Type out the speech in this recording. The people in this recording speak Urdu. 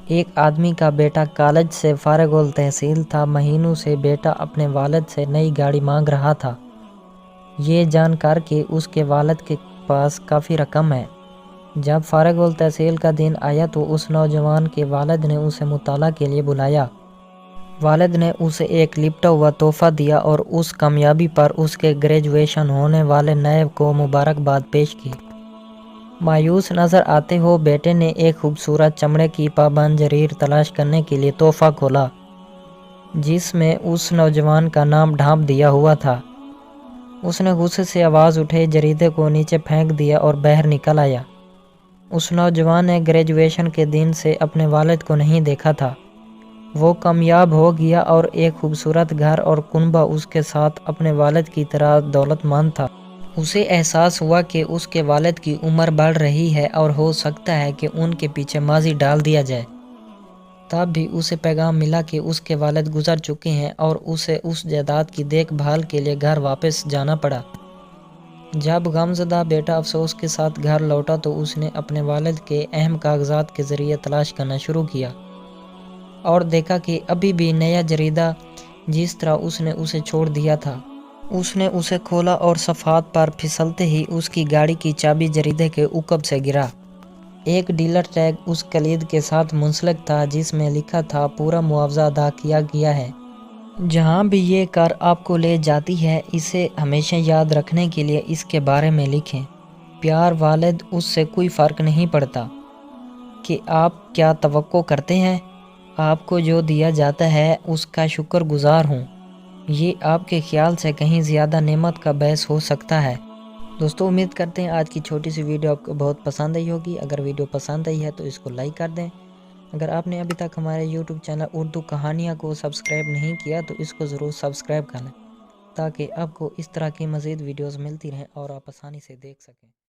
ایک آدمی کا بیٹا کالج سے فارغ التحصیل تھا۔ مہینوں سے بیٹا اپنے والد سے نئی گاڑی مانگ رہا تھا، یہ جان کر کہ اس کے والد کے پاس کافی رقم ہے۔ جب فارغ التحصیل کا دن آیا تو اس نوجوان کے والد نے اسے مطالعہ کے لیے بلایا۔ والد نے اسے ایک لپٹا ہوا تحفہ دیا اور اس کامیابی پر اس کے گریجویشن ہونے والے نائب کو مبارکباد پیش کی۔ مایوس نظر آتے ہوئے بیٹے نے ایک خوبصورت چمڑے کی پابند جریر تلاش کرنے کے لیے تحفہ کھولا، جس میں اس نوجوان کا نام ڈھانپ دیا ہوا تھا۔ اس نے غصے سے آواز اٹھائی، جریدے کو نیچے پھینک دیا اور باہر نکل آیا۔ اس نوجوان نے گریجویشن کے دن سے اپنے والد کو نہیں دیکھا تھا۔ وہ کامیاب ہو گیا اور ایک خوبصورت گھر اور کنبہ اس کے ساتھ اپنے والد کی طرح دولت مند تھا۔ اسے احساس ہوا کہ اس کے والد کی عمر بڑھ رہی ہے اور ہو سکتا ہے کہ ان کے پیچھے ماضی ڈال دیا جائے۔ تب بھی اسے پیغام ملا کہ اس کے والد گزر چکے ہیں اور اسے اس جائیداد کی دیکھ بھال کے لیے گھر واپس جانا پڑا۔ جب غمزدہ بیٹا افسوس کے ساتھ گھر لوٹا تو اس نے اپنے والد کے اہم کاغذات کے ذریعے تلاش کرنا شروع کیا اور دیکھا کہ ابھی بھی نیا جریدہ جس طرح اس نے اسے چھوڑ دیا تھا۔ اس نے اسے کھولا اور صفحات پر پھسلتے ہی اس کی گاڑی کی چابی جریدے کے عقب سے گرا۔ ایک ڈیلر ٹیگ اس کلید کے ساتھ منسلک تھا جس میں لکھا تھا، پورا معاوضہ ادا کیا گیا ہے۔ جہاں بھی یہ کار آپ کو لے جاتی ہے، اسے ہمیشہ یاد رکھنے کے لیے اس کے بارے میں لکھیں۔ پیار والد، اس سے کوئی فرق نہیں پڑتا کہ آپ کیا توقع کرتے ہیں، آپ کو جو دیا جاتا ہے اس کا شکر گزار ہوں، یہ آپ کے خیال سے کہیں زیادہ نعمت کا باعث ہو سکتا ہے۔ دوستو، امید کرتے ہیں آج کی چھوٹی سی ویڈیو آپ کو بہت پسند آئی ہوگی۔ اگر ویڈیو پسند آئی ہے تو اس کو لائک کر دیں۔ اگر آپ نے ابھی تک ہمارے یوٹیوب چینل اردو کہانیاں کو سبسکرائب نہیں کیا تو اس کو ضرور سبسکرائب کر لیں، تاکہ آپ کو اس طرح کی مزید ویڈیوز ملتی رہیں اور آپ آسانی سے دیکھ سکیں۔